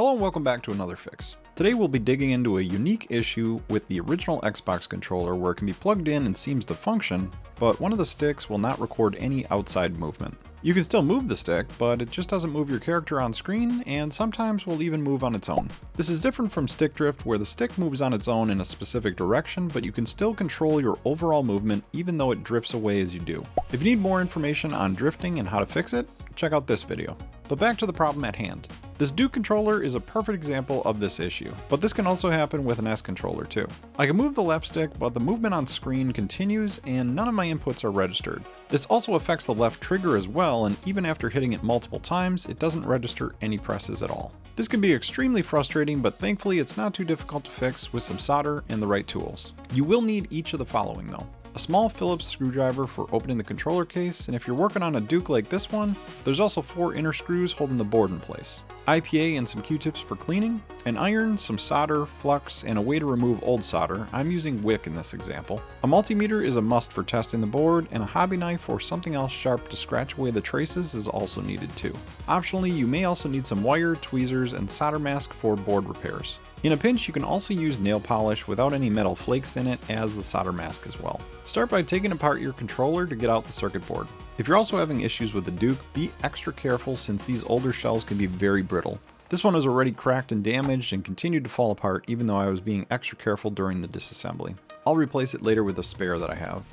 Hello and welcome back to another fix. Today we'll be digging into a unique issue with the original Xbox controller where it can be plugged in and seems to function, but one of the sticks will not record any outside movement. You can still move the stick, but it just doesn't move your character on screen, and sometimes will even move on its own. This is different from stick drift where the stick moves on its own in a specific direction, but you can still control your overall movement even though it drifts away as you do. If you need more information on drifting and how to fix it, check out this video. But back to the problem at hand. This Duke controller is a perfect example of this issue, but this can also happen with an S controller too. I can move the left stick, but the movement on screen continues and none of my inputs are registered. This also affects the left trigger as well, and even after hitting it multiple times, it doesn't register any presses at all. This can be extremely frustrating, but thankfully it's not too difficult to fix with some solder and the right tools. You will need each of the following though. A small Phillips screwdriver for opening the controller case, and if you're working on a Duke like this one, there's also 4 inner screws holding the board in place. IPA and some Q-tips for cleaning, an iron, some solder, flux, and a way to remove old solder. I'm using wick in this example. A multimeter is a must for testing the board, and a hobby knife or something else sharp to scratch away the traces is also needed too. Optionally, you may also need some wire, tweezers, and solder mask for board repairs. In a pinch, you can also use nail polish without any metal flakes in it as the solder mask as well. Start by taking apart your controller to get out the circuit board. If you're also having issues with the Duke, be extra careful since these older shells can be very brittle. This one was already cracked and damaged and continued to fall apart even though I was being extra careful during the disassembly. I'll replace it later with a spare that I have.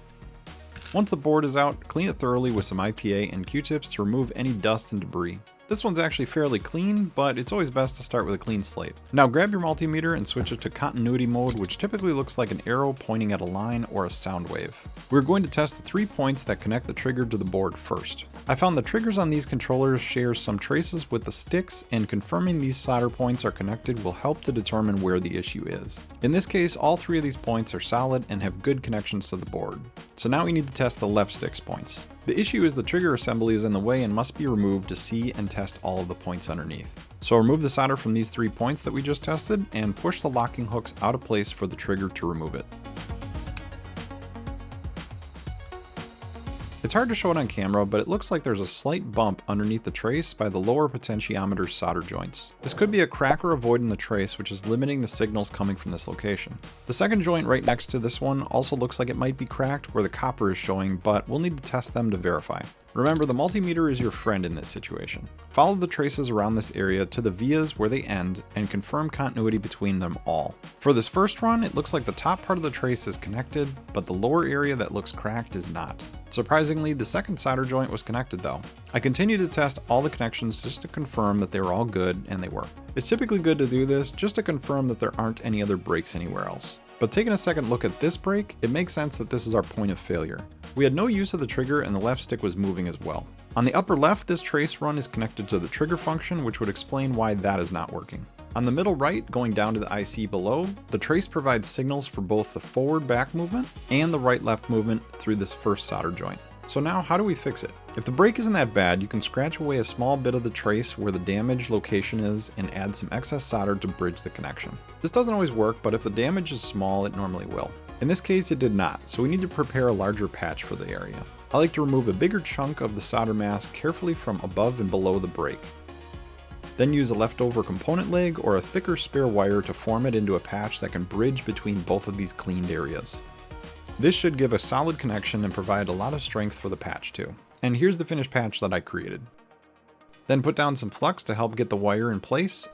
Once the board is out, clean it thoroughly with some IPA and Q-tips to remove any dust and debris. This one's actually fairly clean, but it's always best to start with a clean slate. Now grab your multimeter and switch it to continuity mode, which typically looks like an arrow pointing at a line or a sound wave. We're going to test the 3 points that connect the trigger to the board first. I found the triggers on these controllers share some traces with the sticks, and confirming these solder points are connected will help to determine where the issue is. In this case, all 3 of these points are solid and have good connections to the board. So now we need to test the left stick's points. The issue is the trigger assembly is in the way and must be removed to see and test all of the points underneath. So remove the solder from these 3 points that we just tested and push the locking hooks out of place for the trigger to remove it. It's hard to show it on camera, but it looks like there's a slight bump underneath the trace by the lower potentiometer solder joints. This could be a crack or a void in the trace, which is limiting the signals coming from this location. The second joint right next to this one also looks like it might be cracked where the copper is showing, but we'll need to test them to verify. Remember, the multimeter is your friend in this situation. Follow the traces around this area to the vias where they end and confirm continuity between them all. For this first run, it looks like the top part of the trace is connected, but the lower area that looks cracked is not. Surprisingly, the second solder joint was connected though. I continued to test all the connections just to confirm that they were all good, and they were. It's typically good to do this just to confirm that there aren't any other breaks anywhere else. But taking a second look at this break, it makes sense that this is our point of failure. We had no use of the trigger and the left stick was moving as well. On the upper left, this trace run is connected to the trigger function, which would explain why that is not working. On the middle right, going down to the IC below, the trace provides signals for both the forward-back movement and the right-left movement through this first solder joint. So now how do we fix it? If the break isn't that bad, you can scratch away a small bit of the trace where the damaged location is and add some excess solder to bridge the connection. This doesn't always work, but if the damage is small, it normally will. In this case, it did not, so we need to prepare a larger patch for the area. I like to remove a bigger chunk of the solder mask carefully from above and below the break. Then use a leftover component leg or a thicker spare wire to form it into a patch that can bridge between both of these cleaned areas. This should give a solid connection and provide a lot of strength for the patch too. And here's the finished patch that I created. Then put down some flux to help get the wire in place,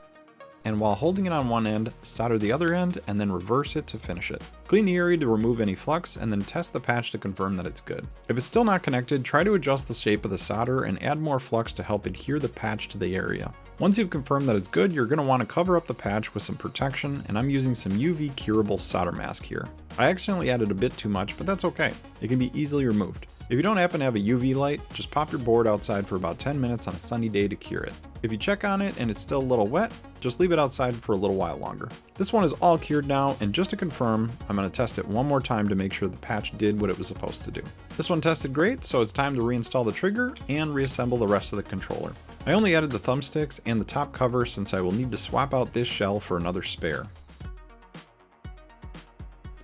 and while holding it on one end, solder the other end and then reverse it to finish it. Clean the area to remove any flux and then test the patch to confirm that it's good. If it's still not connected, try to adjust the shape of the solder and add more flux to help adhere the patch to the area. Once you've confirmed that it's good, you're going to want to cover up the patch with some protection, and I'm using some UV curable solder mask here. I accidentally added a bit too much, but that's okay. It can be easily removed. If you don't happen to have a UV light, just pop your board outside for about 10 minutes on a sunny day to cure it. If you check on it and it's still a little wet, just leave it outside for a little while longer. This one is all cured now, and just to confirm, I'm going to test it one more time to make sure the patch did what it was supposed to do. This one tested great, so it's time to reinstall the trigger and reassemble the rest of the controller. I only added the thumbsticks and the top cover since I will need to swap out this shell for another spare.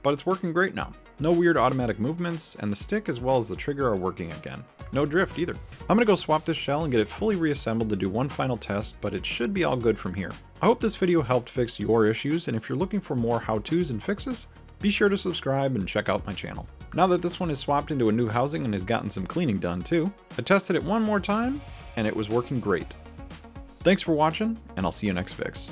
But it's working great now. No weird automatic movements, and the stick as well as the trigger are working again. No drift either. I'm gonna go swap this shell and get it fully reassembled to do one final test, but it should be all good from here. I hope this video helped fix your issues, and if you're looking for more how-tos and fixes, be sure to subscribe and check out my channel. Now that this one is swapped into a new housing and has gotten some cleaning done too, I tested it one more time, and it was working great. Thanks for watching, and I'll see you next fix.